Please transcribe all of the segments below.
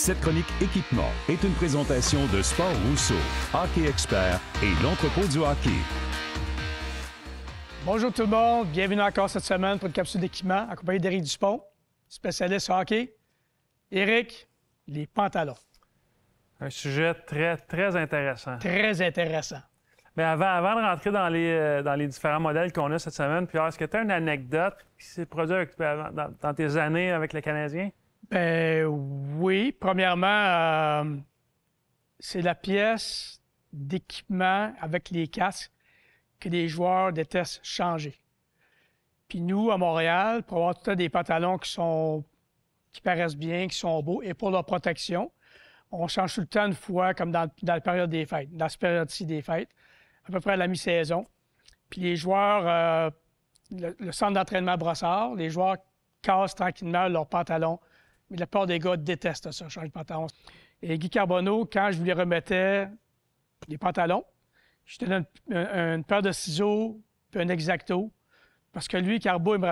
Cette chronique équipement est une présentation de Sport Rousseau, Hockey Expert et l'entrepôt du hockey. Bonjour tout le monde, bienvenue encore cette semaine pour une capsule d'équipement accompagnée d'Éric Dupont, spécialiste hockey. Éric, les pantalons. Un sujet très intéressant. Très intéressant. Mais avant de rentrer dans les différents modèles qu'on a cette semaine, Pierre, est-ce que tu as une anecdote qui s'est produite dans tes années avec le Canadien? Ben oui. Premièrement, c'est la pièce d'équipement avec les casques que les joueurs détestent changer. Puis nous, à Montréal, pour avoir tout le temps des pantalons qui paraissent bien, qui sont beaux, et pour leur protection, on change tout le temps une fois, comme dans la période des fêtes, dans cette période-ci des fêtes, à peu près à la mi-saison. Puis les joueurs, le centre d'entraînement Brossard, les joueurs cassent tranquillement leurs pantalons. Mais la plupart des gars détestent ça, changer de pantalon. Et Guy Carbonneau, quand je lui remettais les pantalons, je lui donnais une paire de ciseaux puis un X-Acto. Parce que lui, Carbo, il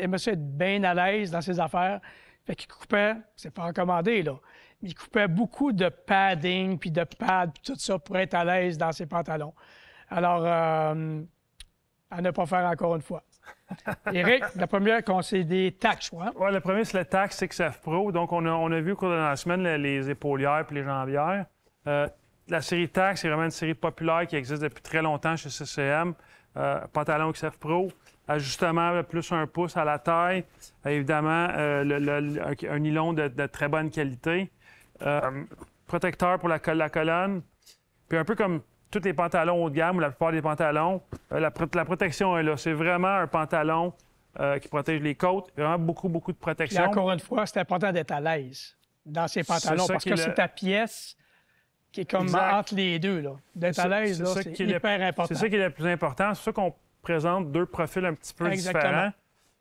aimait ça être bien à l'aise dans ses affaires. Fait qu'il coupait, c'est pas recommandé, là, mais il coupait beaucoup de padding puis de pads puis tout ça pour être à l'aise dans ses pantalons. Alors, à ne pas faire encore une fois. Éric, la première, c'est des Tacks, je crois. Hein? Oui, le premier, c'est le Tacks XF Pro. Donc, on a vu au cours de la semaine les épaulières et les jambières. La série Tacks, c'est vraiment une série populaire qui existe depuis très longtemps chez CCM. Pantalon XF Pro, ajustement plus 1 pouce à la taille. Évidemment, un nylon de très bonne qualité. Protecteur pour la colonne. Puis un peu comme tous les pantalons haut de gamme ou la plupart des pantalons, la protection est là. C'est vraiment un pantalon qui protège les côtes. Vraiment beaucoup de protection. Et encore une fois, c'est important d'être à l'aise dans ces pantalons parce que c'est ta pièce qui est comme exact. Entre les deux. D'être à l'aise, c'est hyper important. C'est ça qui est le plus important. C'est ça qu'on présente deux profils un petit peu différents.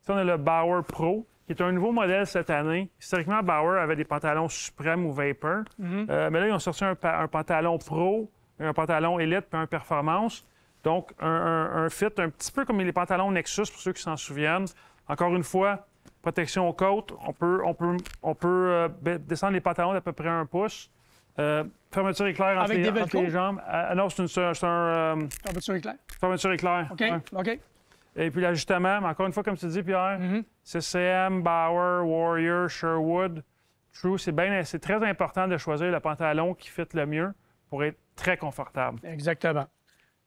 Ici, on a le Bauer Pro, qui est un nouveau modèle cette année. Historiquement, Bauer avait des pantalons Supreme ou Vapor. Mais là, ils ont sorti un pantalon Pro, un pantalon Elite puis un Performance. Donc, un fit un petit peu comme les pantalons Nexus, pour ceux qui s'en souviennent. Encore une fois, protection aux côtes. On peut descendre les pantalons d'à peu près 1 pouce. Fermeture éclair entre les jambes. Non, c'est un fermeture éclair? Fermeture éclair. OK, ouais. OK. Et puis l'ajustement, encore une fois, comme tu dis, Pierre, CCM, Bauer, Warrior, Sherwood, True, c'est très important de choisir le pantalon qui fit le mieux pour être très confortable. Exactement.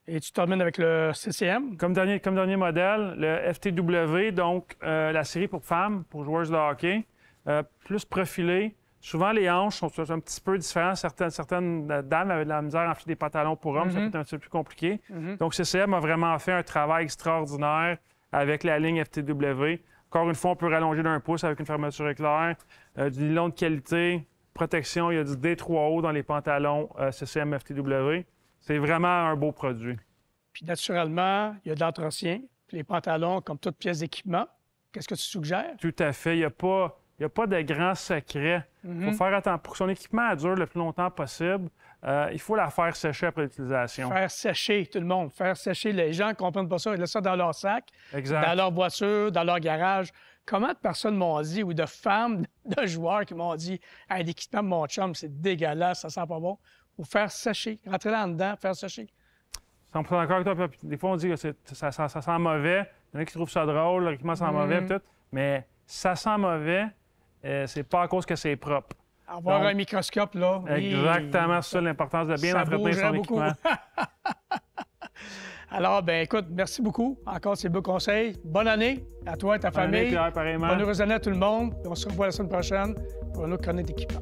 Et tu termines avec le CCM? Comme dernier modèle, le FTW, donc la série pour femmes, pour joueuses de hockey, plus profilé. Souvent, les hanches sont un petit peu différentes. Certaines dames avaient de la misère à enfiler des pantalons pour hommes. Ça peut être un petit peu plus compliqué. Donc, CCM a vraiment fait un travail extraordinaire avec la ligne FTW. Encore une fois, on peut rallonger d'1 pouce avec une fermeture éclair. Du nylon de qualité, protection. Il y a du D3O dans les pantalons CCM FTW. C'est vraiment un beau produit. Puis, naturellement, il y a de l'entretien. Les pantalons, comme toute pièce d'équipement, qu'est-ce que tu suggères? Tout à fait. Il n'y a pas de grand secret. Il faut faire attention. Pour que son équipement dure le plus longtemps possible, il faut la faire sécher après l'utilisation. Faire sécher, tout le monde. Faire sécher. Les gens ne comprennent pas ça. Ils laissent ça dans leur sac, dans leur voiture, dans leur garage. Comment de personnes m'ont dit, ou de femmes, de joueurs qui m'ont dit « Hey, l'équipement de mon chum, c'est dégueulasse, ça sent pas bon. » Ou faire sécher. Rentrer là-dedans, faire sécher. 100% d'accord avec toi. Des fois, on dit que ça sent mauvais. Il y en a qui trouvent ça drôle, l'équipement sent mauvais, tout. Mais ça sent mauvais, c'est pas à cause que c'est propre. Avoir un microscope, là. Exactement, c'est ça l'importance de bien entretenir son équipement. Alors, ben écoute, merci beaucoup. Encore ces beaux conseils. Bonne année à toi et ta famille. Bonne année, Pierre, pareillement. Bonne heureuse année à tout le monde. On se revoit la semaine prochaine pour un autre chronique d'équipement.